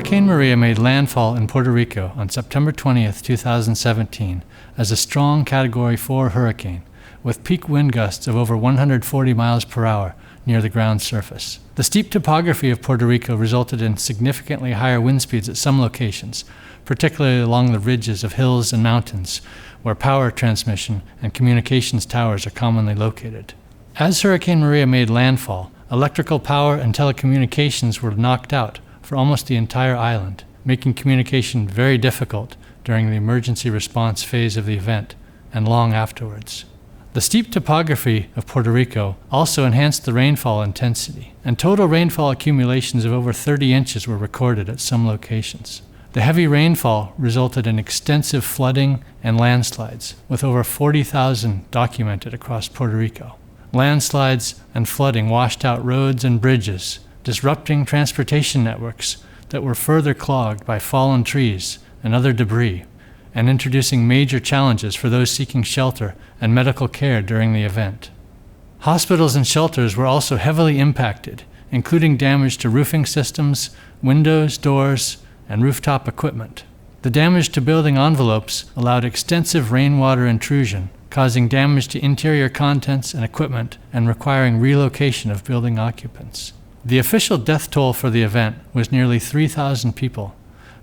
Hurricane Maria made landfall in Puerto Rico on September 20th, 2017 as a strong Category 4 hurricane with peak wind gusts of over 140 miles per hour near the ground surface. The steep topography of Puerto Rico resulted in significantly higher wind speeds at some locations, particularly along the ridges of hills and mountains, where power transmission and communications towers are commonly located. As Hurricane Maria made landfall, electrical power and telecommunications were knocked out for almost the entire island, making communication very difficult during the emergency response phase of the event and long afterwards. The steep topography of Puerto Rico also enhanced the rainfall intensity, and total rainfall accumulations of over 30 inches were recorded at some locations. The heavy rainfall resulted in extensive flooding and landslides, with over 40,000 documented across Puerto Rico. Landslides and flooding washed out roads and bridges, disrupting transportation networks that were further clogged by fallen trees and other debris, and introducing major challenges for those seeking shelter and medical care during the event. Hospitals and shelters were also heavily impacted, including damage to roofing systems, windows, doors, and rooftop equipment. The damage to building envelopes allowed extensive rainwater intrusion, causing damage to interior contents and equipment and requiring relocation of building occupants. The official death toll for the event was nearly 3,000 people,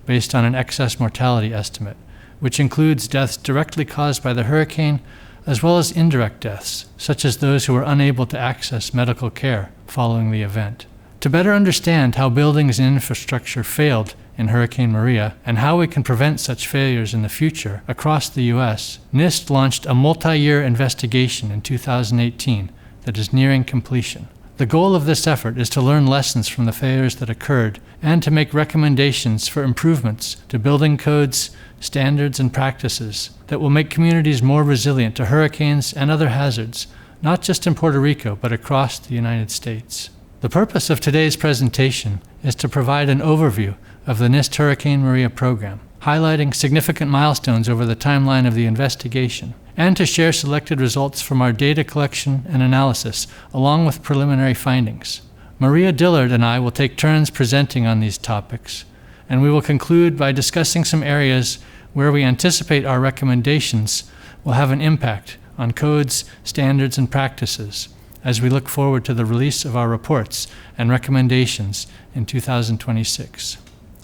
based on an excess mortality estimate, which includes deaths directly caused by the hurricane, as well as indirect deaths, such as those who were unable to access medical care following the event. To better understand how buildings and infrastructure failed in Hurricane Maria and how we can prevent such failures in the future across the U.S., NIST launched a multi-year investigation in 2018 that is nearing completion. The goal of this effort is to learn lessons from the failures that occurred and to make recommendations for improvements to building codes, standards, and practices that will make communities more resilient to hurricanes and other hazards, not just in Puerto Rico, but across the United States. The purpose of today's presentation is to provide an overview of the NIST Hurricane Maria program, highlighting significant milestones over the timeline of the investigation, and to share selected results from our data collection and analysis, along with preliminary findings. Maria Dillard and I will take turns presenting on these topics, and we will conclude by discussing some areas where we anticipate our recommendations will have an impact on codes, standards, and practices as we look forward to the release of our reports and recommendations in 2026.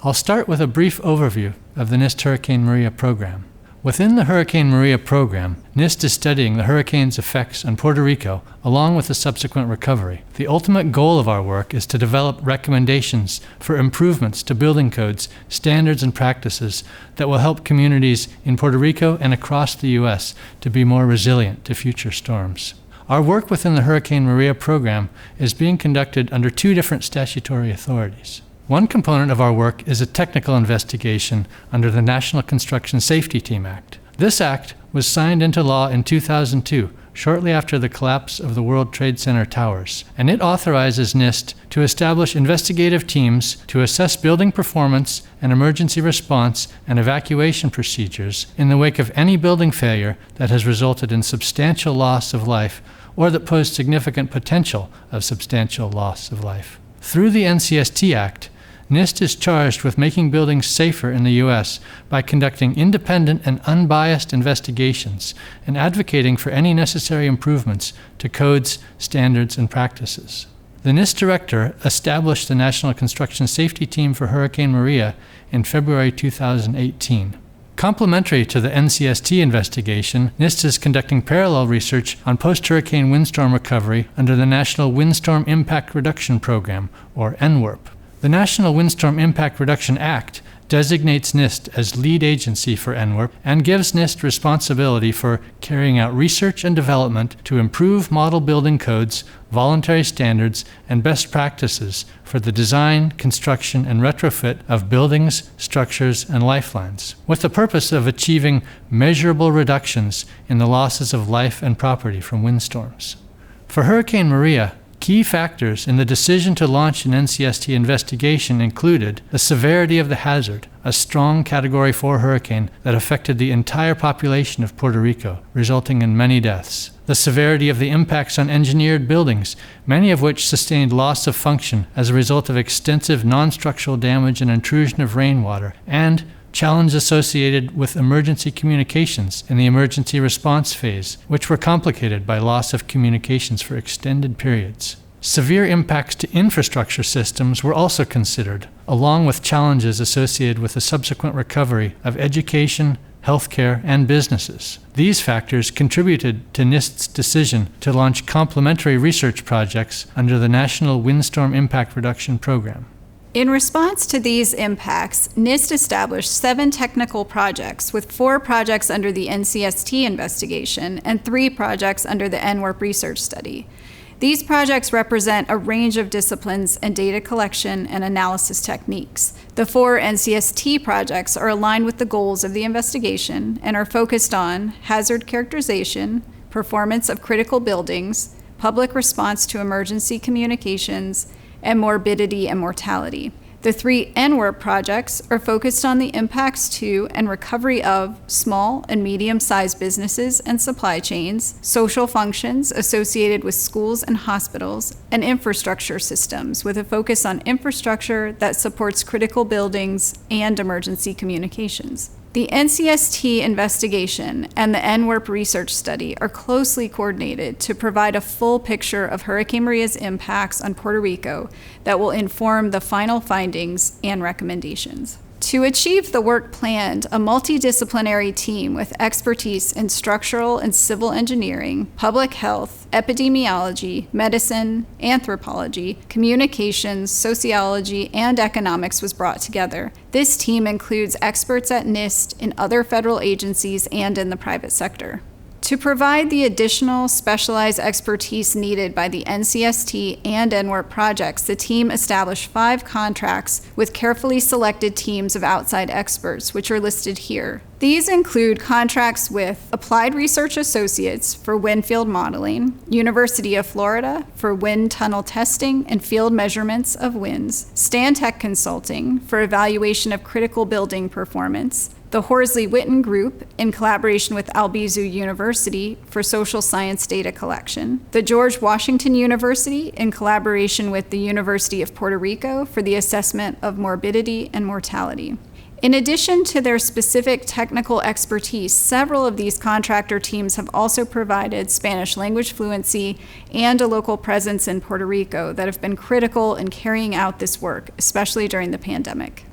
I'll start with a brief overview of the NIST Hurricane Maria program. Within the Hurricane Maria program, NIST is studying the hurricane's effects on Puerto Rico along with the subsequent recovery. The ultimate goal of our work is to develop recommendations for improvements to building codes, standards, and practices that will help communities in Puerto Rico and across the U.S. to be more resilient to future storms. Our work within the Hurricane Maria program is being conducted under two different statutory authorities. One component of our work is a technical investigation under the National Construction Safety Team Act. This act was signed into law in 2002, shortly after the collapse of the World Trade Center towers, and it authorizes NIST to establish investigative teams to assess building performance and emergency response and evacuation procedures in the wake of any building failure that has resulted in substantial loss of life or that posed significant potential of substantial loss of life. Through the NCST Act, NIST is charged with making buildings safer in the U.S. by conducting independent and unbiased investigations and advocating for any necessary improvements to codes, standards, and practices. The NIST director established the National Construction Safety Team for Hurricane Maria in February 2018. Complementary to the NCST investigation, NIST is conducting parallel research on post-hurricane windstorm recovery under the National Windstorm Impact Reduction Program, or NWIRP. The National Windstorm Impact Reduction Act designates NIST as lead agency for NWIRP and gives NIST responsibility for carrying out research and development to improve model building codes, voluntary standards, and best practices for the design, construction, and retrofit of buildings, structures, and lifelines, with the purpose of achieving measurable reductions in the losses of life and property from windstorms. For Hurricane Maria, Key factors in the decision to launch an NCST investigation included the severity of the hazard, a strong Category 4 hurricane that affected the entire population of Puerto Rico, resulting in many deaths, the severity of the impacts on engineered buildings, many of which sustained loss of function as a result of extensive non-structural damage and intrusion of rainwater, and challenges associated with emergency communications in the emergency response phase, which were complicated by loss of communications for extended periods. Severe impacts to infrastructure systems were also considered, along with challenges associated with the subsequent recovery of education, healthcare, and businesses. These factors contributed to NIST's decision to launch complementary research projects under the National Windstorm Impact Reduction Program. In response to these impacts, NIST established 7 technical projects, with 4 projects under the NCST investigation and 3 projects under the NWRP research study. These projects represent a range of disciplines and data collection and analysis techniques. The 4 NCST projects are aligned with the goals of the investigation and are focused on hazard characterization, performance of critical buildings, public response to emergency communications, and morbidity and mortality. The 3 NWRP projects are focused on the impacts to and recovery of small and medium-sized businesses and supply chains, social functions associated with schools and hospitals, and infrastructure systems with a focus on infrastructure that supports critical buildings and emergency communications. The NCST investigation and the NWRP research study are closely coordinated to provide a full picture of Hurricane Maria's impacts on Puerto Rico that will inform the final findings and recommendations. To achieve the work planned, a multidisciplinary team with expertise in structural and civil engineering, public health, epidemiology, medicine, anthropology, communications, sociology, and economics was brought together. This team includes experts at NIST, in other federal agencies, and in the private sector. To provide the additional specialized expertise needed by the NCST and NWRP projects, the team established 5 contracts with carefully selected teams of outside experts, which are listed here. These include contracts with Applied Research Associates for wind field modeling, University of Florida for wind tunnel testing and field measurements of winds, Stantec Consulting for evaluation of critical building performance, the Horsley Witten Group, in collaboration with Albizu University for social science data collection, the George Washington University, in collaboration with the University of Puerto Rico for the assessment of morbidity and mortality. In addition to their specific technical expertise, several of these contractor teams have also provided Spanish language fluency and a local presence in Puerto Rico that have been critical in carrying out this work, especially during the pandemic.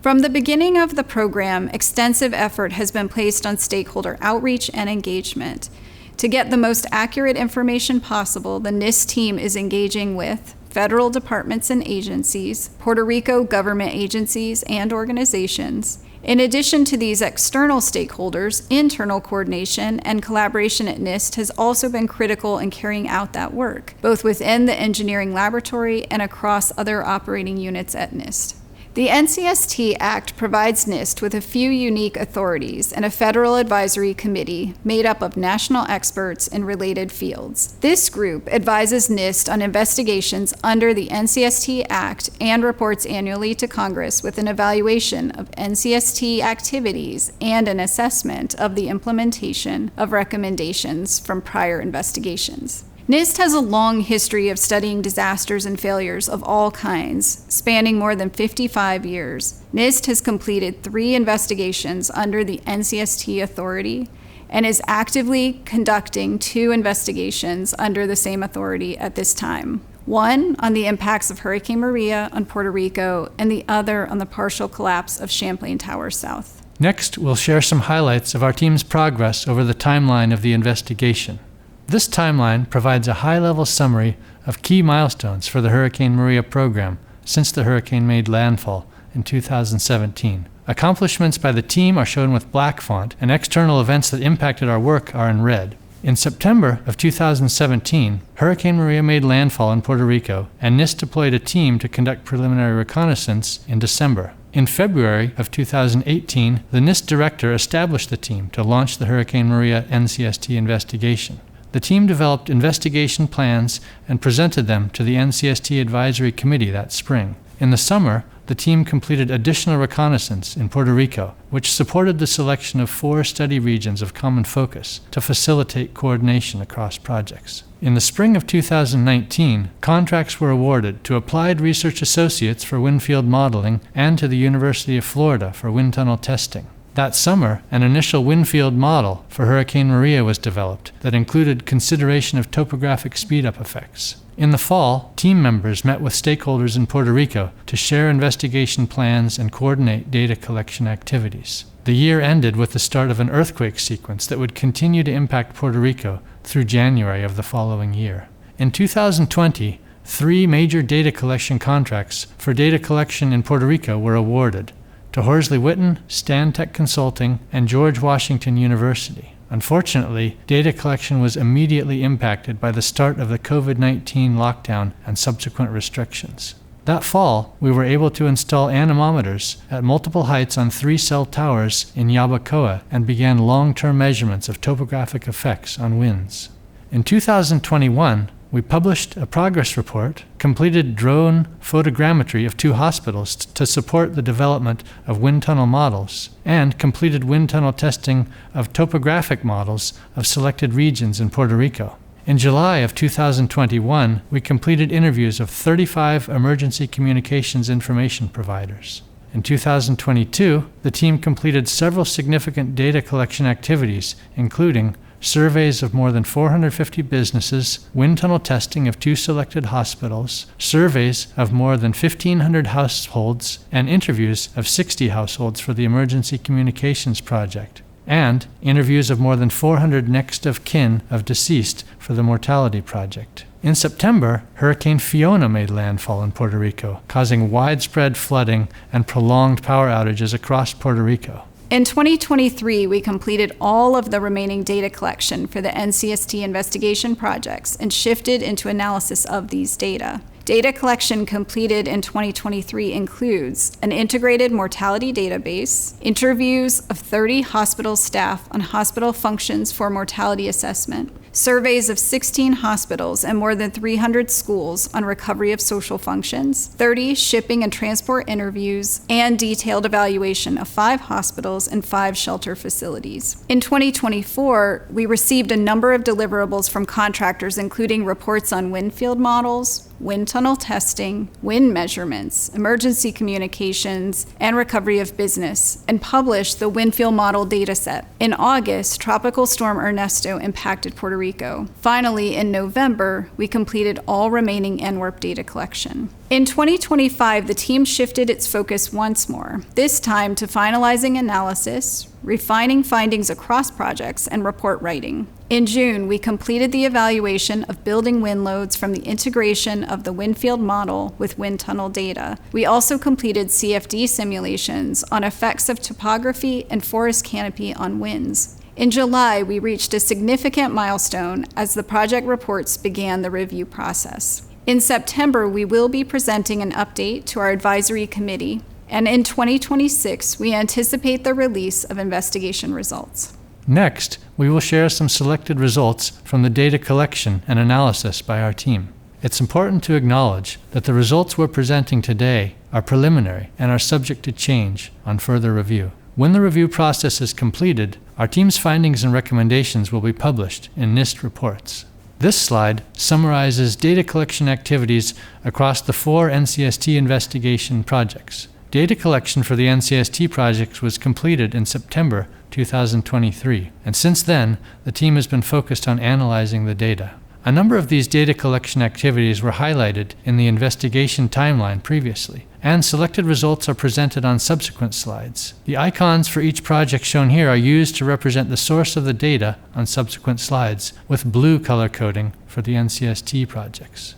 From the beginning of the program, extensive effort has been placed on stakeholder outreach and engagement. To get the most accurate information possible, the NIST team is engaging with federal departments and agencies, Puerto Rico government agencies and organizations. In addition to these external stakeholders, internal coordination and collaboration at NIST has also been critical in carrying out that work, both within the engineering laboratory and across other operating units at NIST. The NCST Act provides NIST with a few unique authorities and a federal advisory committee made up of national experts in related fields. This group advises NIST on investigations under the NCST Act and reports annually to Congress with an evaluation of NCST activities and an assessment of the implementation of recommendations from prior investigations. NIST has a long history of studying disasters and failures of all kinds, spanning more than 55 years. NIST has completed 3 investigations under the NCST authority and is actively conducting 2 investigations under the same authority at this time. One on the impacts of Hurricane Maria on Puerto Rico, and the other on the partial collapse of Champlain Towers South. Next, we'll share some highlights of our team's progress over the timeline of the investigation. This timeline provides a high-level summary of key milestones for the Hurricane Maria program since the hurricane made landfall in 2017. Accomplishments by the team are shown with black font, and external events that impacted our work are in red. In September of 2017, Hurricane Maria made landfall in Puerto Rico, and NIST deployed a team to conduct preliminary reconnaissance in December. In February of 2018, the NIST director established the team to launch the Hurricane Maria NCST investigation. the team developed investigation plans and presented them to the NCST Advisory Committee that spring. In the summer, the team completed additional reconnaissance in Puerto Rico, which supported the selection of 4 study regions of common focus to facilitate coordination across projects. In the spring of 2019, contracts were awarded to Applied Research Associates for wind field modeling and to the University of Florida for wind tunnel testing. That summer, an initial wind field model for Hurricane Maria was developed that included consideration of topographic speed-up effects. In the fall, team members met with stakeholders in Puerto Rico to share investigation plans and coordinate data collection activities. The year ended with the start of an earthquake sequence that would continue to impact Puerto Rico through January of the following year. In 2020, 3 major data collection contracts for data collection in Puerto Rico were awarded to Horsley Witten, Stantec Consulting, and George Washington University. Unfortunately, data collection was immediately impacted by the start of the COVID-19 lockdown and subsequent restrictions. That fall, we were able to install anemometers at multiple heights on 3 cell towers in Yabucoa and began long-term measurements of topographic effects on winds. In 2021, we published a progress report, completed drone photogrammetry of 2 hospitals to support the development of wind tunnel models, and completed wind tunnel testing of topographic models of selected regions in Puerto Rico. In July of 2021, we completed interviews of 35 emergency communications information providers. In 2022, the team completed several significant data collection activities, including surveys of more than 450 businesses, wind tunnel testing of 2 selected hospitals, surveys of more than 1,500 households, and interviews of 60 households for the Emergency Communications Project, and interviews of more than 400 next of kin of deceased for the Mortality Project. In September, Hurricane Fiona made landfall in Puerto Rico, causing widespread flooding and prolonged power outages across Puerto Rico. In 2023, we completed all of the remaining data collection for the NCST investigation projects and shifted into analysis of these data. Data collection completed in 2023 includes an integrated mortality database, interviews of 30 hospital staff on hospital functions for mortality assessment, surveys of 16 hospitals and more than 300 schools on recovery of social functions, 30 shipping and transport interviews, and detailed evaluation of 5 hospitals and 5 shelter facilities. In 2024, we received a number of deliverables from contractors, including reports on wind field models, wind tunnel testing, wind measurements, emergency communications, and recovery of business, and published the wind field model dataset. In August, Tropical Storm Ernesto impacted Puerto Rico. Finally, in November, we completed all remaining NWRP data collection. In 2025, the team shifted its focus once more, this time to finalizing analysis, refining findings across projects, and report writing. In June, we completed the evaluation of building wind loads from the integration of the wind field model with wind tunnel data. We also completed CFD simulations on effects of topography and forest canopy on winds. In July, we reached a significant milestone as the project reports began the review process. In September, we will be presenting an update to our advisory committee, and in 2026, we anticipate the release of investigation results. Next, we will share some selected results from the data collection and analysis by our team. It's important to acknowledge that the results we're presenting today are preliminary and are subject to change on further review. When the review process is completed, our team's findings and recommendations will be published in NIST reports. This slide summarizes data collection activities across the 4 NCST investigation projects. Data collection for the NCST projects was completed in September 2023, and since then, the team has been focused on analyzing the data. A number of these data collection activities were highlighted in the investigation timeline previously, and selected results are presented on subsequent slides. The icons for each project shown here are used to represent the source of the data on subsequent slides, with blue color coding for the NCST projects.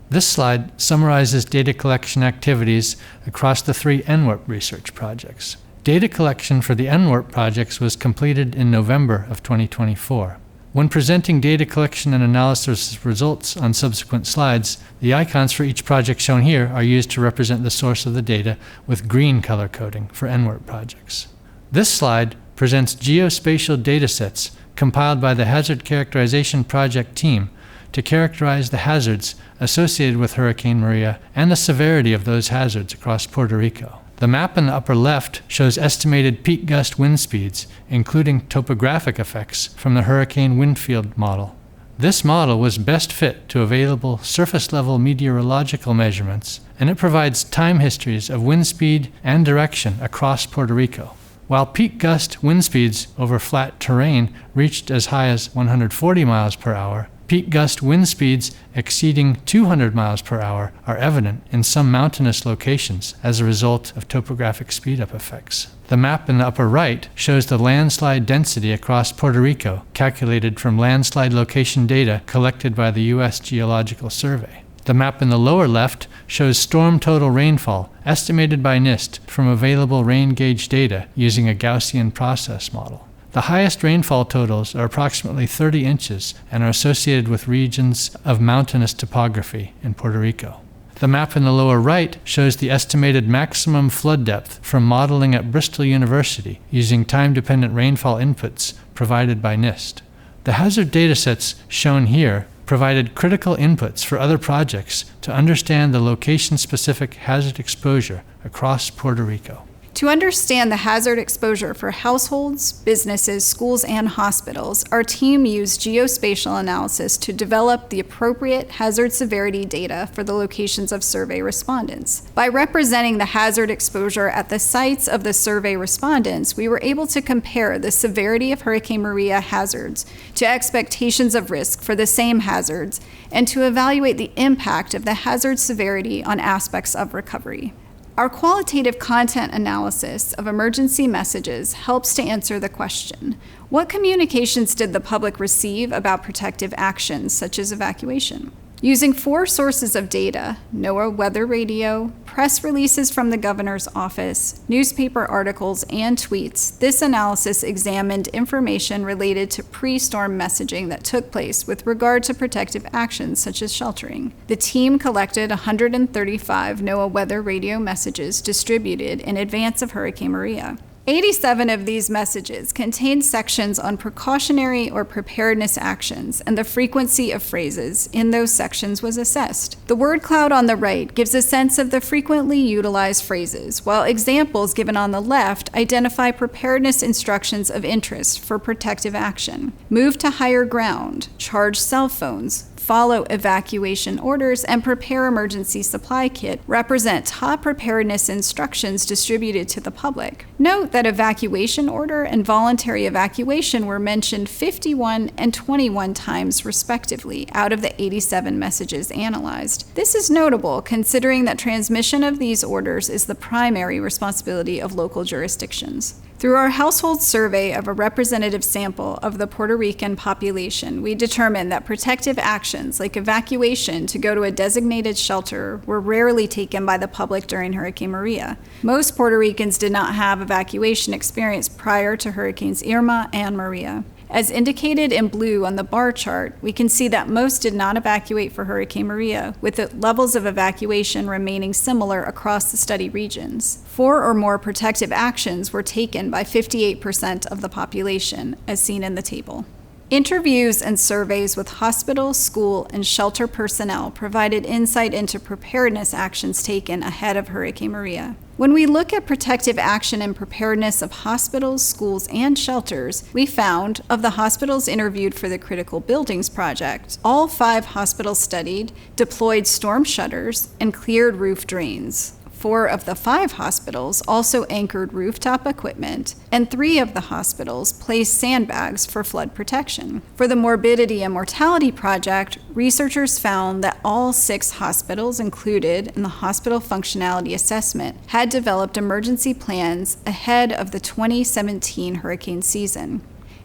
This slide summarizes data collection activities across the 3 NWRP research projects. Data collection for the NWRP projects was completed in November of 2024. When presenting data collection and analysis results on subsequent slides, the icons for each project shown here are used to represent the source of the data with green color coding for NWRP projects. This slide presents geospatial datasets compiled by the Hazard Characterization Project team to characterize the hazards associated with Hurricane Maria and the severity of those hazards across Puerto Rico. The map in the upper left shows estimated peak gust wind speeds, including topographic effects from the hurricane wind field model. This model was best fit to available surface-level meteorological measurements, and it provides time histories of wind speed and direction across Puerto Rico. While peak gust wind speeds over flat terrain reached as high as 140 miles per hour, peak gust wind speeds exceeding 200 miles per hour are evident in some mountainous locations as a result of topographic speed-up effects. The map in the upper right shows the landslide density across Puerto Rico, calculated from landslide location data collected by the U.S. Geological Survey. The map in the lower left shows storm total rainfall estimated by NIST from available rain gauge data using a Gaussian process model. The highest rainfall totals are approximately 30 inches and are associated with regions of mountainous topography in Puerto Rico. The map in the lower right shows the estimated maximum flood depth from modeling at Bristol University using time-dependent rainfall inputs provided by NIST. The hazard datasets shown here provided critical inputs for other projects to understand the location-specific hazard exposure across Puerto Rico. To understand the hazard exposure for households, businesses, schools, and hospitals, our team used geospatial analysis to develop the appropriate hazard severity data for the locations of survey respondents. By representing the hazard exposure at the sites of the survey respondents, we were able to compare the severity of Hurricane Maria hazards to expectations of risk for the same hazards and to evaluate the impact of the hazard severity on aspects of recovery. Our qualitative content analysis of emergency messages helps to answer the question, what communications did the public receive about protective actions such as evacuation? Using 4 sources of data, NOAA weather radio, press releases from the governor's office, newspaper articles, and tweets, this analysis examined information related to pre-storm messaging that took place with regard to protective actions such as sheltering. The team collected 135 NOAA weather radio messages distributed in advance of Hurricane Maria. 87 of these messages contained sections on precautionary or preparedness actions, and the frequency of phrases in those sections was assessed. The word cloud on the right gives a sense of the frequently utilized phrases, while examples given on the left identify preparedness instructions of interest for protective action. Move to higher ground, charge cell phones, follow evacuation orders, and prepare emergency supply kit represent top preparedness instructions distributed to the public. Note that evacuation order and voluntary evacuation were mentioned 51 and 21 times respectively out of the 87 messages analyzed. This is notable considering that transmission of these orders is the primary responsibility of local jurisdictions. Through our household survey of a representative sample of the Puerto Rican population, we determined that protective actions like evacuation to go to a designated shelter were rarely taken by the public during Hurricane Maria. Most Puerto Ricans did not have evacuation experience prior to Hurricanes Irma and Maria. As indicated in blue on the bar chart, we can see that most did not evacuate for Hurricane Maria, with the levels of evacuation remaining similar across the study regions. 4 or more protective actions were taken by 58% of the population, as seen in the table. Interviews and surveys with hospital, school, and shelter personnel provided insight into preparedness actions taken ahead of Hurricane Maria. When we look at protective action and preparedness of hospitals, schools, and shelters, we found, of the hospitals interviewed for the Critical Buildings Project, all 5 hospitals studied deployed storm shutters and cleared roof drains. 4 of the 5 hospitals also anchored rooftop equipment, and 3 of the hospitals placed sandbags for flood protection. For the Morbidity and Mortality Project, researchers found that all 6 hospitals included in the Hospital Functionality Assessment had developed emergency plans ahead of the 2017 hurricane season.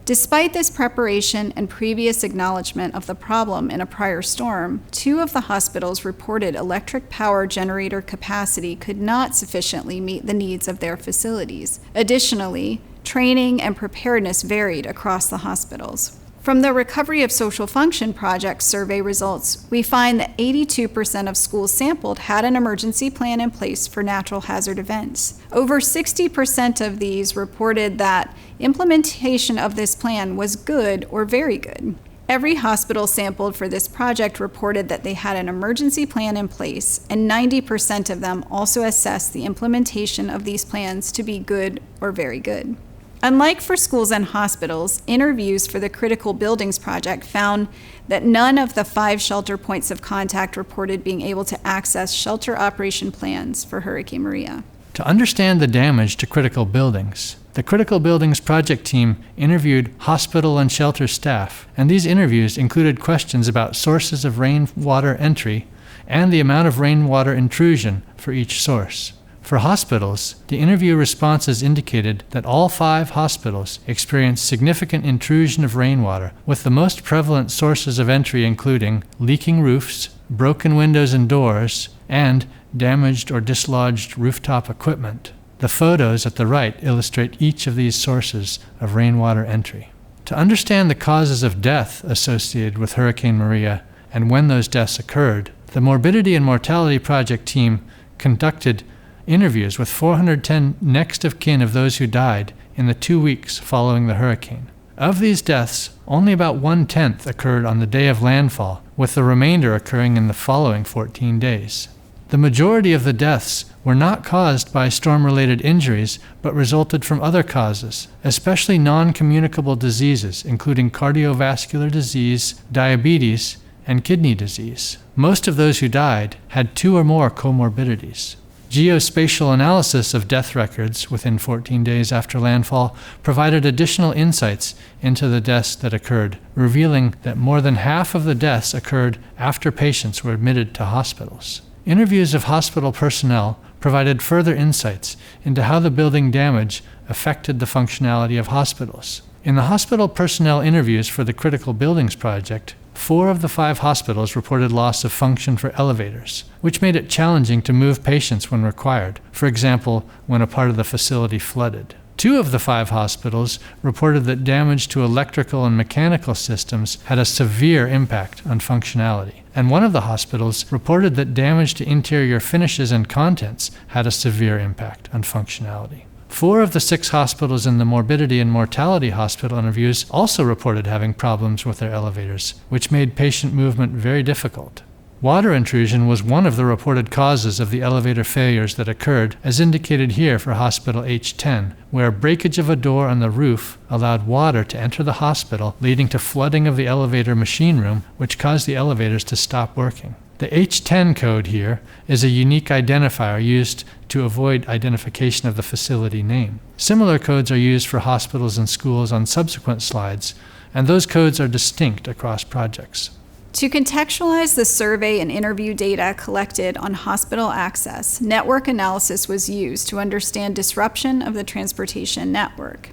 Despite this preparation and previous acknowledgement of the problem in a prior storm, 2 of the hospitals reported electric power generator capacity could not sufficiently meet the needs of their facilities. Additionally, training and preparedness varied across the hospitals. From the Recovery of Social Function Project survey results, we find that 82% of schools sampled had an emergency plan in place for natural hazard events. Over 60% of these reported that implementation of this plan was good or very good. Every hospital sampled for this project reported that they had an emergency plan in place, and 90% of them also assessed the implementation of these plans to be good or very good. Unlike for schools and hospitals, interviews for the Critical Buildings Project found that none of the 5 shelter points of contact reported being able to access shelter operation plans for Hurricane Maria. To understand the damage to critical buildings, the Critical Buildings Project team interviewed hospital and shelter staff, and these interviews included questions about sources of rainwater entry and the amount of rainwater intrusion for each source. For hospitals, the interview responses indicated that all 5 hospitals experienced significant intrusion of rainwater, with the most prevalent sources of entry including leaking roofs, broken windows and doors, and damaged or dislodged rooftop equipment. The photos at the right illustrate each of these sources of rainwater entry. To understand the causes of death associated with Hurricane Maria and when those deaths occurred, the Morbidity and Mortality Project team conducted interviews with 410 next of kin of those who died in the 2 weeks following the hurricane. Of these deaths, only about 1/10 occurred on the day of landfall, with the remainder occurring in the following 14 days. The majority of the deaths were not caused by storm-related injuries, but resulted from other causes, especially non-communicable diseases, including cardiovascular disease, diabetes, and kidney disease. Most of those who died had 2 or more comorbidities. Geospatial analysis of death records within 14 days after landfall provided additional insights into the deaths that occurred, revealing that more than half of the deaths occurred after patients were admitted to hospitals. Interviews of hospital personnel provided further insights into how the building damage affected the functionality of hospitals. In the hospital personnel interviews for the Critical Buildings Project, 4 of the 5 hospitals reported loss of function for elevators, which made it challenging to move patients when required, for example, when a part of the facility flooded. 2 of the 5 hospitals reported that damage to electrical and mechanical systems had a severe impact on functionality, and 1 of the hospitals reported that damage to interior finishes and contents had a severe impact on functionality. 4 of the 6 hospitals in the Morbidity and Mortality Hospital interviews also reported having problems with their elevators, which made patient movement very difficult. Water intrusion was one of the reported causes of the elevator failures that occurred, as indicated here for Hospital H10, where breakage of a door on the roof allowed water to enter the hospital, leading to flooding of the elevator machine room, which caused the elevators to stop working. The H10 code here is a unique identifier used to avoid identification of the facility name. Similar codes are used for hospitals and schools on subsequent slides, and those codes are distinct across projects. To contextualize the survey and interview data collected on hospital access, network analysis was used to understand disruption of the transportation network.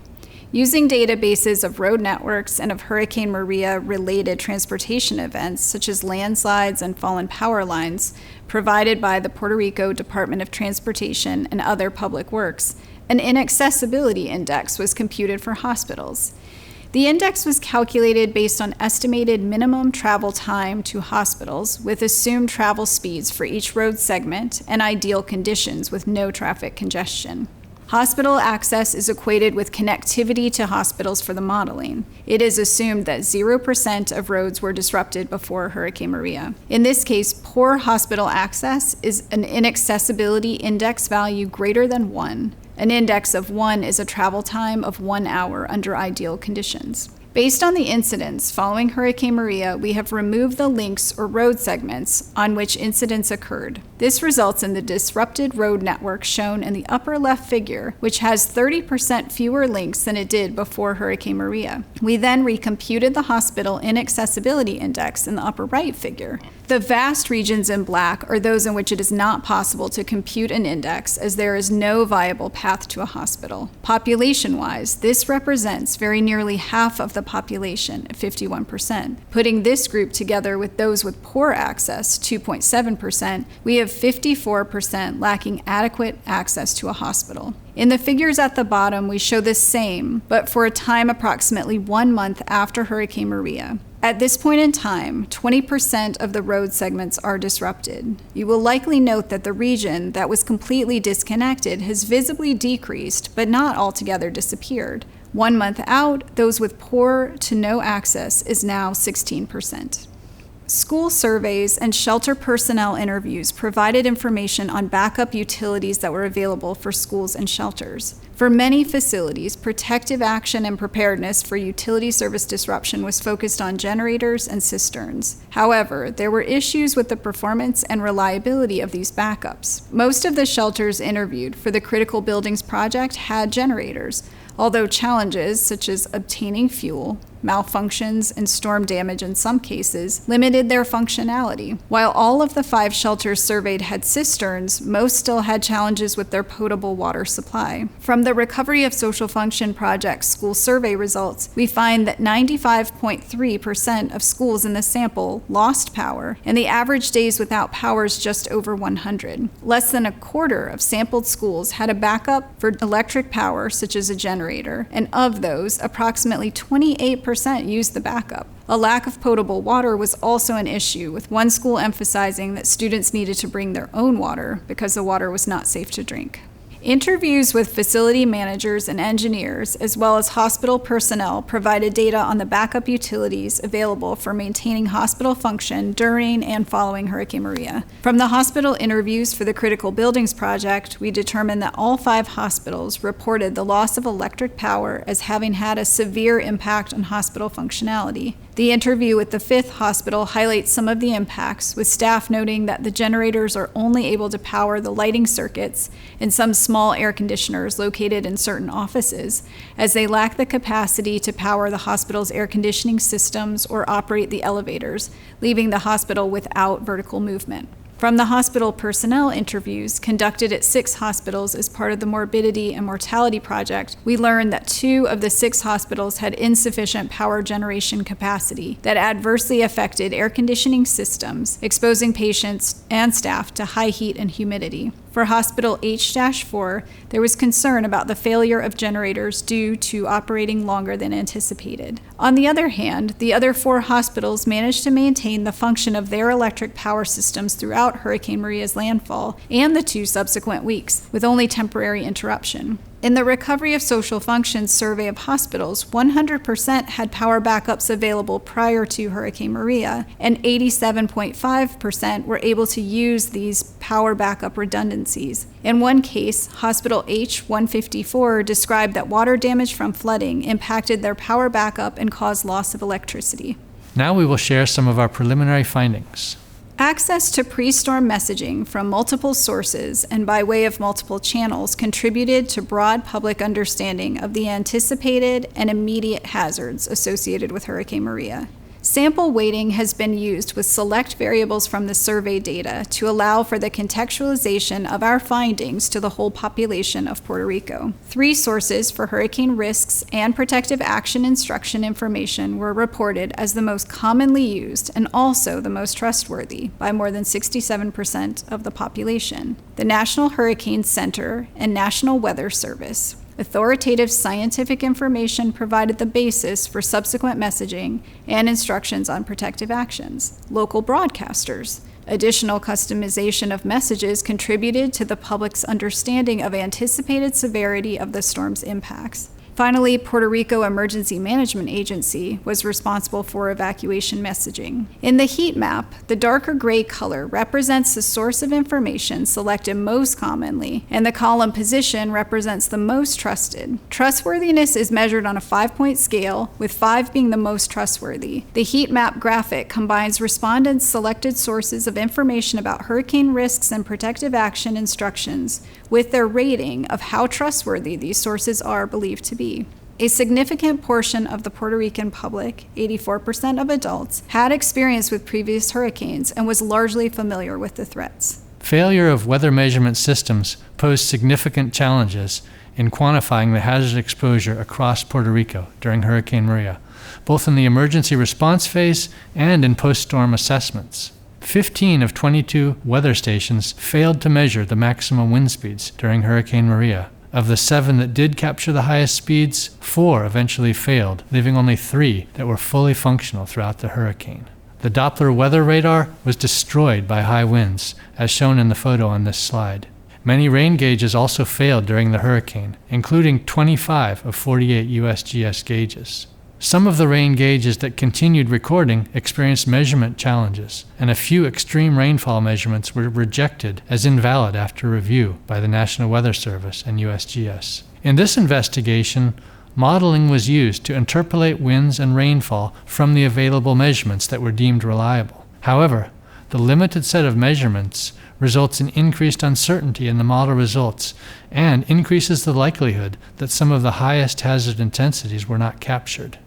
Using databases of road networks and of Hurricane Maria-related transportation events, such as landslides and fallen power lines, provided by the Puerto Rico Department of Transportation and other public works, an inaccessibility index was computed for hospitals. The index was calculated based on estimated minimum travel time to hospitals with assumed travel speeds for each road segment and ideal conditions with no traffic congestion. Hospital access is equated with connectivity to hospitals for the modeling. It is assumed that 0% of roads were disrupted before Hurricane Maria. In this case, poor hospital access is an inaccessibility index value greater than 1. An index of 1 is a travel time of 1 hour under ideal conditions. Based on the incidents following Hurricane Maria, we have removed the links or road segments on which incidents occurred. This results in the disrupted road network shown in the upper left figure, which has 30% fewer links than it did before Hurricane Maria. We then recomputed the hospital inaccessibility index in the upper right figure. The vast regions in black are those in which it is not possible to compute an index, as there is no viable path to a hospital. Population-wise, this represents very nearly half of the the population at 51%. Putting this group together with those with poor access, 2.7%, we have 54% lacking adequate access to a hospital. In the figures at the bottom, we show the same, but for a time approximately 1 month after Hurricane Maria. At this point in time, 20% of the road segments are disrupted. You will likely note that the region that was completely disconnected has visibly decreased, but not altogether disappeared. 1 month out, those with poor to no access is now 16%. School surveys and shelter personnel interviews provided information on backup utilities that were available for schools and shelters. For many facilities, protective action and preparedness for utility service disruption was focused on generators and cisterns. However, there were issues with the performance and reliability of these backups. Most of the shelters interviewed for the Critical Buildings Project had generators, although challenges such as obtaining fuel, malfunctions, and storm damage in some cases limited their functionality. While all of the 5 shelters surveyed had cisterns, most still had challenges with their potable water supply. From the Recovery of Social Function Project school survey results, we find that 95.3% of schools in the sample lost power, and the average days without power is just over 100. Less than a quarter of sampled schools had a backup for electric power, such as a generator, and of those, approximately 28% used the backup. A lack of potable water was also an issue, with one school emphasizing that students needed to bring their own water because the water was not safe to drink. Interviews with facility managers and engineers, as well as hospital personnel, provided data on the backup utilities available for maintaining hospital function during and following Hurricane Maria. From the hospital interviews for the Critical Buildings Project, we determined that all 5 hospitals reported the loss of electric power as having had a severe impact on hospital functionality. The interview with the 5th hospital highlights some of the impacts, with staff noting that the generators are only able to power the lighting circuits and some small air conditioners located in certain offices, as they lack the capacity to power the hospital's air conditioning systems or operate the elevators, leaving the hospital without vertical movement. From the hospital personnel interviews conducted at 6 hospitals as part of the Morbidity and Mortality Project, we learned that 2 of the 6 hospitals had insufficient power generation capacity that adversely affected air conditioning systems, exposing patients and staff to high heat and humidity. For Hospital H-4, there was concern about the failure of generators due to operating longer than anticipated. On the other hand, the other 4 hospitals managed to maintain the function of their electric power systems throughout Hurricane Maria's landfall and the 2 subsequent weeks, with only temporary interruption. In the Recovery of Social Functions survey of hospitals, 100% had power backups available prior to Hurricane Maria, and 87.5% were able to use these power backup redundancies. In one case, Hospital H-154 described that water damage from flooding impacted their power backup and caused loss of electricity. Now we will share some of our preliminary findings. Access to pre-storm messaging from multiple sources and by way of multiple channels contributed to broad public understanding of the anticipated and immediate hazards associated with Hurricane Maria. Sample weighting has been used with select variables from the survey data to allow for the contextualization of our findings to the whole population of Puerto Rico. 3 sources for hurricane risks and protective action instruction information were reported as the most commonly used and also the most trustworthy by more than 67% of the population: the National Hurricane Center and National Weather Service. Authoritative scientific information provided the basis for subsequent messaging and instructions on protective actions. Local broadcasters. Additional customization of messages contributed to the public's understanding of anticipated severity of the storm's impacts. Finally, Puerto Rico Emergency Management Agency was responsible for evacuation messaging. In the heat map, the darker gray color represents the source of information selected most commonly, and the column position represents the most trusted. Trustworthiness is measured on a 5-point scale, with 5 being the most trustworthy. The heat map graphic combines respondents' selected sources of information about hurricane risks and protective action instructions with their rating of how trustworthy these sources are believed to be. A significant portion of the Puerto Rican public, 84% of adults, had experience with previous hurricanes and was largely familiar with the threats. Failure of weather measurement systems posed significant challenges in quantifying the hazard exposure across Puerto Rico during Hurricane Maria. both in the emergency response phase and in post-storm assessments. 15 of 22 weather stations failed to measure the maximum wind speeds during Hurricane Maria. Of the 7 that did capture the highest speeds, 4 eventually failed, leaving only 3 that were fully functional throughout the hurricane. The Doppler weather radar was destroyed by high winds, as shown in the photo on this slide. Many rain gauges also failed during the hurricane, including 25 of 48 USGS gauges. Some of the rain gauges that continued recording experienced measurement challenges, and a few extreme rainfall measurements were rejected as invalid after review by the National Weather Service and USGS. In this investigation, modeling was used to interpolate winds and rainfall from the available measurements that were deemed reliable. However, the limited set of measurements results in increased uncertainty in the model results and increases the likelihood that some of the highest hazard intensities were not captured.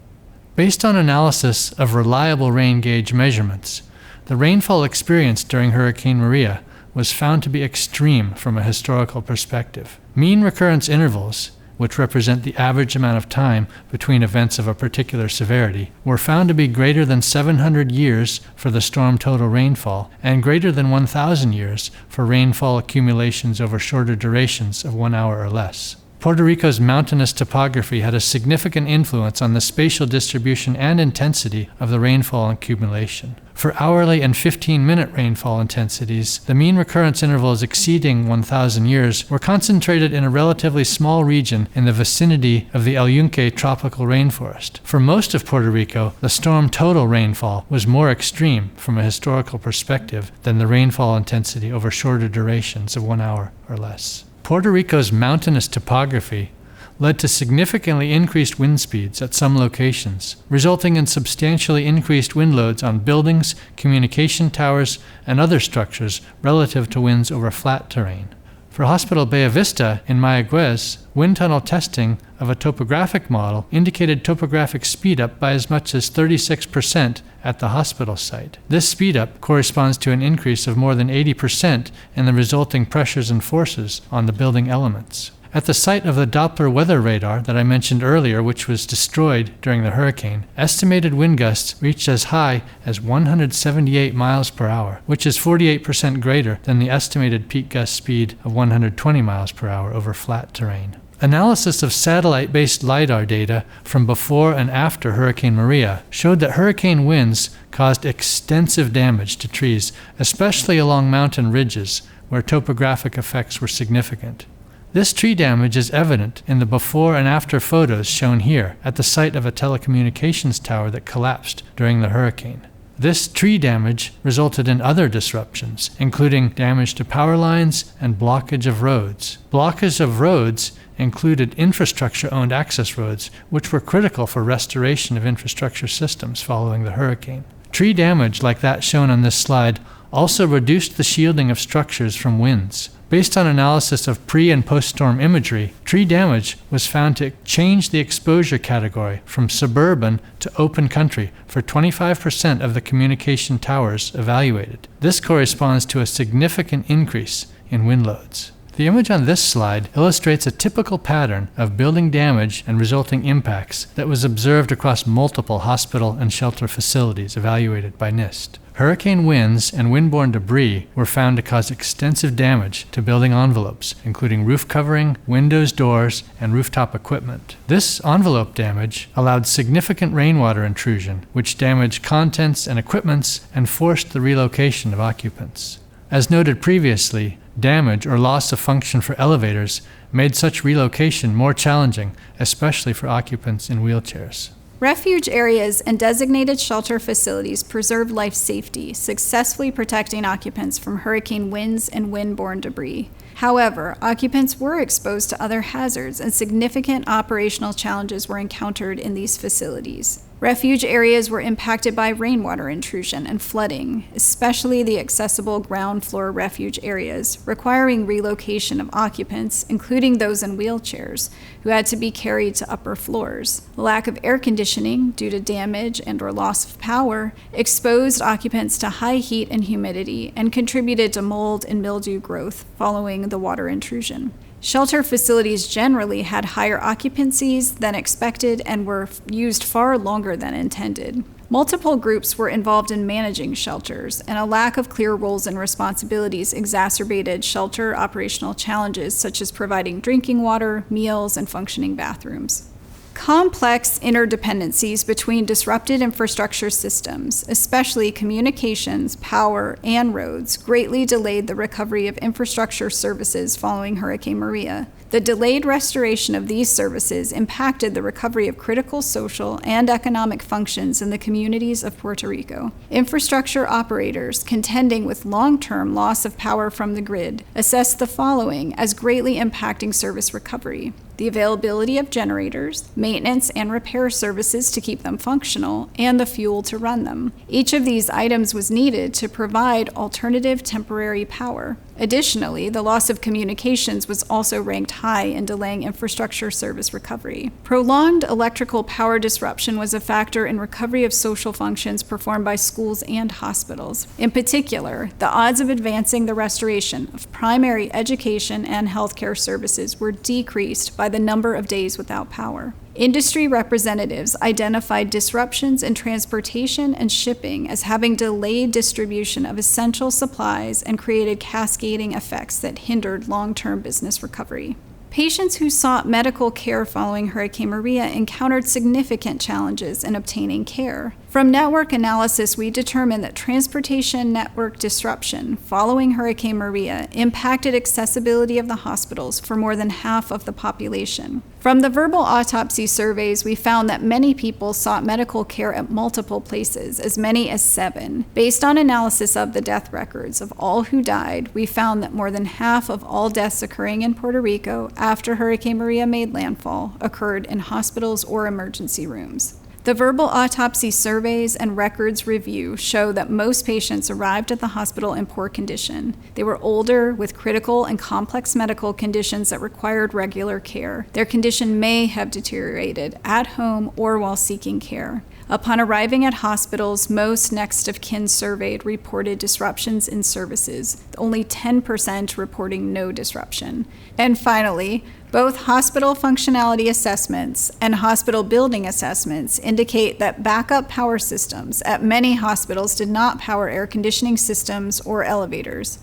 Based on analysis of reliable rain gauge measurements, the rainfall experienced during Hurricane Maria was found to be extreme from a historical perspective. Mean recurrence intervals, which represent the average amount of time between events of a particular severity, were found to be greater than 700 years for the storm total rainfall and greater than 1,000 years for rainfall accumulations over shorter durations of 1 hour or less. Puerto Rico's mountainous topography had a significant influence on the spatial distribution and intensity of the rainfall accumulation. For hourly and 15-minute rainfall intensities, the mean recurrence intervals exceeding 1,000 years were concentrated in a relatively small region in the vicinity of the El Yunque tropical rainforest. For most of Puerto Rico, the storm total rainfall was more extreme from a historical perspective than the rainfall intensity over shorter durations of 1 hour or less. Puerto Rico's mountainous topography led to significantly increased wind speeds at some locations, resulting in substantially increased wind loads on buildings, communication towers, and other structures relative to winds over flat terrain. For Hospital Bella Vista in Mayagüez, wind tunnel testing of a topographic model indicated topographic speedup by as much as 36% at the hospital site. This speedup corresponds to an increase of more than 80% in the resulting pressures and forces on the building elements. At the site of the Doppler weather radar that I mentioned earlier, which was destroyed during the hurricane, estimated wind gusts reached as high as 178 miles per hour, which is 48% greater than the estimated peak gust speed of 120 miles per hour over flat terrain. Analysis of satellite-based LiDAR data from before and after Hurricane Maria showed that hurricane winds caused extensive damage to trees, especially along mountain ridges, where topographic effects were significant. This tree damage is evident in the before and after photos shown here at the site of a telecommunications tower that collapsed during the hurricane. This tree damage resulted in other disruptions, including damage to power lines and blockage of roads. Blockage of roads included infrastructure-owned access roads, which were critical for restoration of infrastructure systems following the hurricane. Tree damage like that shown on this slide also reduced the shielding of structures from winds. Based on analysis of pre- and post-storm imagery, tree damage was found to change the exposure category from suburban to open country for 25% of the communication towers evaluated. This corresponds to a significant increase in wind loads. The image on this slide illustrates a typical pattern of building damage and resulting impacts that was observed across multiple hospital and shelter facilities evaluated by NIST. Hurricane winds and windborne debris were found to cause extensive damage to building envelopes, including roof covering, windows, doors, and rooftop equipment. This envelope damage allowed significant rainwater intrusion, which damaged contents and equipments and forced the relocation of occupants. As noted previously, damage or loss of function for elevators made such relocation more challenging, especially for occupants in wheelchairs. Refuge areas and designated shelter facilities preserve life safety, successfully protecting occupants from hurricane winds and windborne debris. However, occupants were exposed to other hazards and significant operational challenges were encountered in these facilities. Refuge areas were impacted by rainwater intrusion and flooding, especially the accessible ground floor refuge areas, requiring relocation of occupants, including those in wheelchairs, who had to be carried to upper floors. The lack of air conditioning due to damage and/or loss of power exposed occupants to high heat and humidity and contributed to mold and mildew growth following the water intrusion. Shelter facilities generally had higher occupancies than expected and were used far longer than intended. Multiple groups were involved in managing shelters, and a lack of clear roles and responsibilities exacerbated shelter operational challenges such as providing drinking water, meals, and functioning bathrooms. Complex interdependencies between disrupted infrastructure systems, especially communications, power, and roads, greatly delayed the recovery of infrastructure services following Hurricane Maria. The delayed restoration of these services impacted the recovery of critical social and economic functions in the communities of Puerto Rico. Infrastructure operators contending with long-term loss of power from the grid assessed the following as greatly impacting service recovery: the availability of generators, maintenance and repair services to keep them functional, and the fuel to run them. Each of these items was needed to provide alternative temporary power. Additionally, the loss of communications was also ranked high in delaying infrastructure service recovery. Prolonged electrical power disruption was a factor in recovery of social functions performed by schools and hospitals. In particular, the odds of advancing the restoration of primary education and healthcare services were decreased by the number of days without power. Industry representatives identified disruptions in transportation and shipping as having delayed distribution of essential supplies and created cascading effects that hindered long-term business recovery. Patients who sought medical care following Hurricane Maria encountered significant challenges in obtaining care. From network analysis, we determined that transportation network disruption following Hurricane Maria impacted accessibility of the hospitals for more than half of the population. From the verbal autopsy surveys, we found that many people sought medical care at multiple places, as many as 7. Based on analysis of the death records of all who died, we found that more than half of all deaths occurring in Puerto Rico after Hurricane Maria made landfall occurred in hospitals or emergency rooms. The verbal autopsy surveys and records review show that most patients arrived at the hospital in poor condition. They were older, with critical and complex medical conditions that required regular care. Their condition may have deteriorated at home or while seeking care. Upon arriving at hospitals, most next of kin surveyed reported disruptions in services, only 10% reporting no disruption. And finally, both hospital functionality assessments and hospital building assessments indicate that backup power systems at many hospitals did not power air conditioning systems or elevators.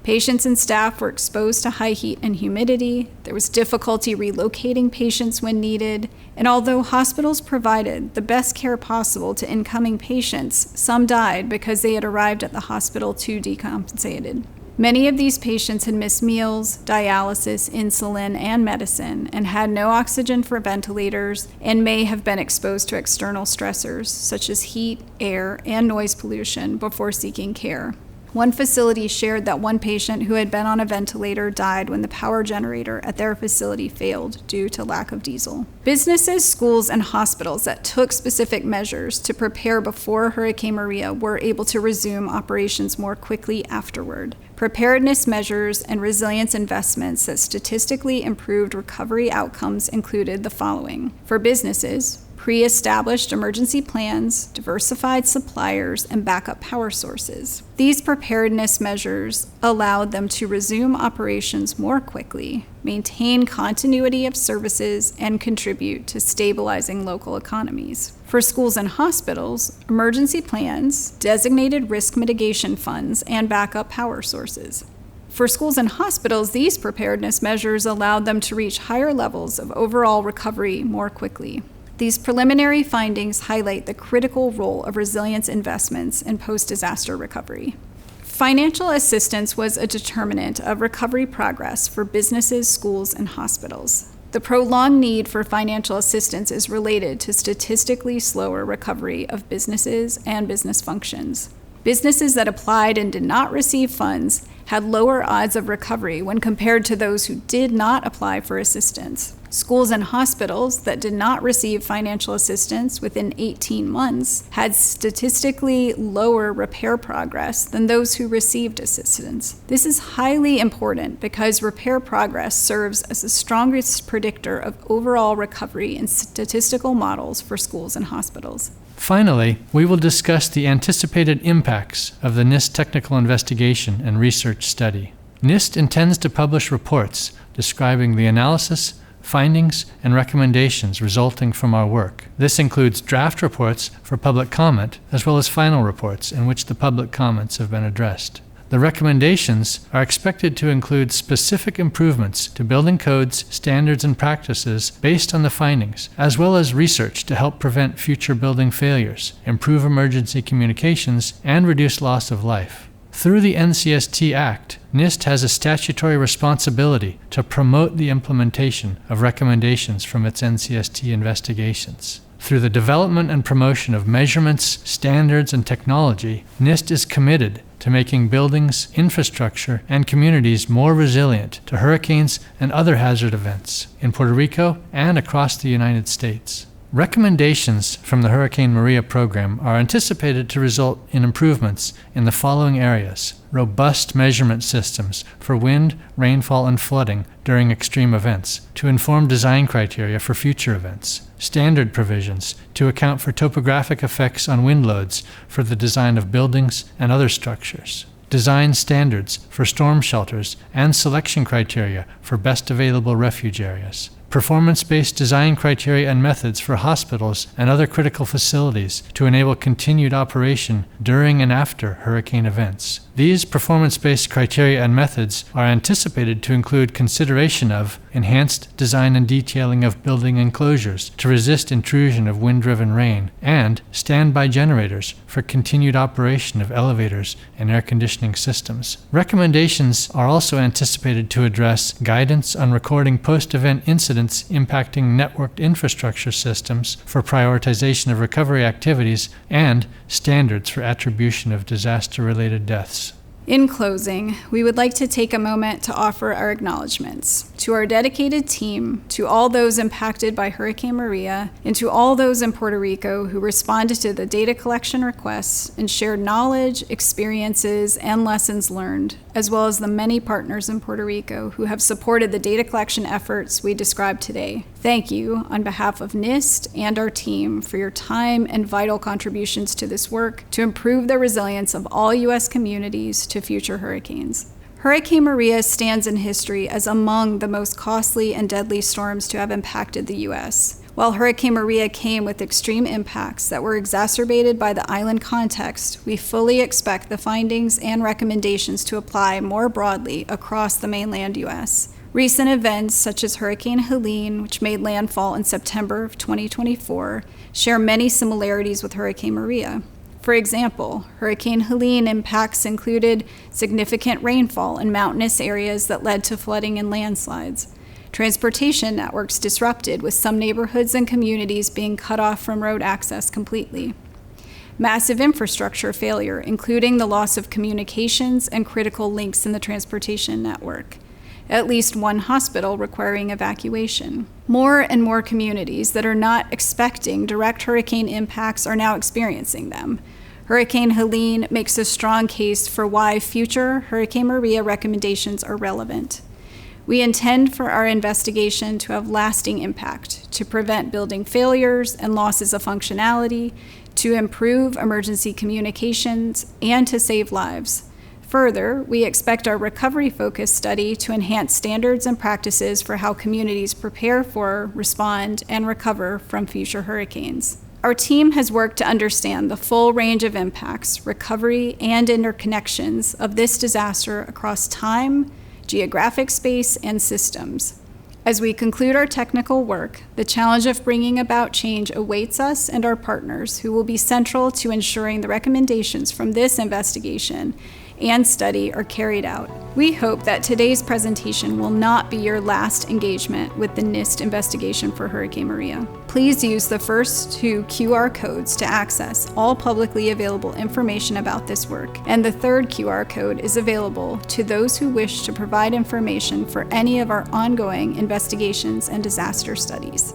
Patients and staff were exposed to high heat and humidity. There was difficulty relocating patients when needed. And although hospitals provided the best care possible to incoming patients, some died because they had arrived at the hospital too decompensated. Many of these patients had missed meals, dialysis, insulin, and medicine, and had no oxygen for ventilators, and may have been exposed to external stressors, such as heat, air, and noise pollution, before seeking care. One facility shared that one patient who had been on a ventilator died when the power generator at their facility failed due to lack of diesel. Businesses, schools, and hospitals that took specific measures to prepare before Hurricane Maria were able to resume operations more quickly afterward. Preparedness measures and resilience investments that statistically improved recovery outcomes included the following. For businesses, pre-established emergency plans, diversified suppliers, and backup power sources. These preparedness measures allowed them to resume operations more quickly, maintain continuity of services, and contribute to stabilizing local economies. For schools and hospitals, emergency plans, designated risk mitigation funds, and backup power sources. For schools and hospitals, these preparedness measures allowed them to reach higher levels of overall recovery more quickly. These preliminary findings highlight the critical role of resilience investments in post-disaster recovery. Financial assistance was a determinant of recovery progress for businesses, schools, and hospitals. The prolonged need for financial assistance is related to statistically slower recovery of businesses and business functions. Businesses that applied and did not receive funds had lower odds of recovery when compared to those who did not apply for assistance. Schools and hospitals that did not receive financial assistance within 18 months had statistically lower repair progress than those who received assistance. This is highly important because repair progress serves as the strongest predictor of overall recovery in statistical models for schools and hospitals. Finally, we will discuss the anticipated impacts of the NIST technical investigation and research study. NIST intends to publish reports describing the analysis, findings, and recommendations resulting from our work. This includes draft reports for public comment, as well as final reports in which the public comments have been addressed. The recommendations are expected to include specific improvements to building codes, standards, and practices based on the findings, as well as research to help prevent future building failures, improve emergency communications, and reduce loss of life. Through the NCST Act, NIST has a statutory responsibility to promote the implementation of recommendations from its NCST investigations. Through the development and promotion of measurements, standards, and technology, NIST is committed to making buildings, infrastructure, and communities more resilient to hurricanes and other hazard events in Puerto Rico and across the United States. Recommendations from the Hurricane Maria program are anticipated to result in improvements in the following areas: robust measurement systems for wind, rainfall, and flooding during extreme events to inform design criteria for future events, standard provisions to account for topographic effects on wind loads for the design of buildings and other structures, design standards for storm shelters and selection criteria for best available refuge areas, performance-based design criteria and methods for hospitals and other critical facilities to enable continued operation during and after hurricane events. These performance-based criteria and methods are anticipated to include consideration of enhanced design and detailing of building enclosures to resist intrusion of wind-driven rain, and standby generators for continued operation of elevators and air conditioning systems. Recommendations are also anticipated to address guidance on recording post-event incidents impacting networked infrastructure systems for prioritization of recovery activities and standards for attribution of disaster-related deaths. In closing, we would like to take a moment to offer our acknowledgments to our dedicated team, to all those impacted by Hurricane Maria, and to all those in Puerto Rico who responded to the data collection requests and shared knowledge, experiences, and lessons learned, as well as the many partners in Puerto Rico who have supported the data collection efforts we described today. Thank you on behalf of NIST and our team for your time and vital contributions to this work to improve the resilience of all U.S. communities to future hurricanes. Hurricane Maria stands in history as among the most costly and deadly storms to have impacted the U.S. While Hurricane Maria came with extreme impacts that were exacerbated by the island context, we fully expect the findings and recommendations to apply more broadly across the mainland U.S. Recent events such as Hurricane Helene, which made landfall in September of 2024, share many similarities with Hurricane Maria. For example, Hurricane Helene impacts included significant rainfall in mountainous areas that led to flooding and landslides, transportation networks disrupted with some neighborhoods and communities being cut off from road access completely, massive infrastructure failure, including the loss of communications and critical links in the transportation network, at least one hospital requiring evacuation. More and more communities that are not expecting direct hurricane impacts are now experiencing them. Hurricane Helene makes a strong case for why future Hurricane Maria recommendations are relevant. We intend for our investigation to have lasting impact, to prevent building failures and losses of functionality, to improve emergency communications, and to save lives. Further, we expect our recovery-focused study to enhance standards and practices for how communities prepare for, respond, and recover from future hurricanes. Our team has worked to understand the full range of impacts, recovery, and interconnections of this disaster across time, geographic space, and systems. As we conclude our technical work, the challenge of bringing about change awaits us and our partners, who will be central to ensuring the recommendations from this investigation and study are carried out. We hope that today's presentation will not be your last engagement with the NIST investigation for Hurricane Maria. Please use the first two QR codes to access all publicly available information about this work, and the third QR code is available to those who wish to provide information for any of our ongoing investigations and disaster studies.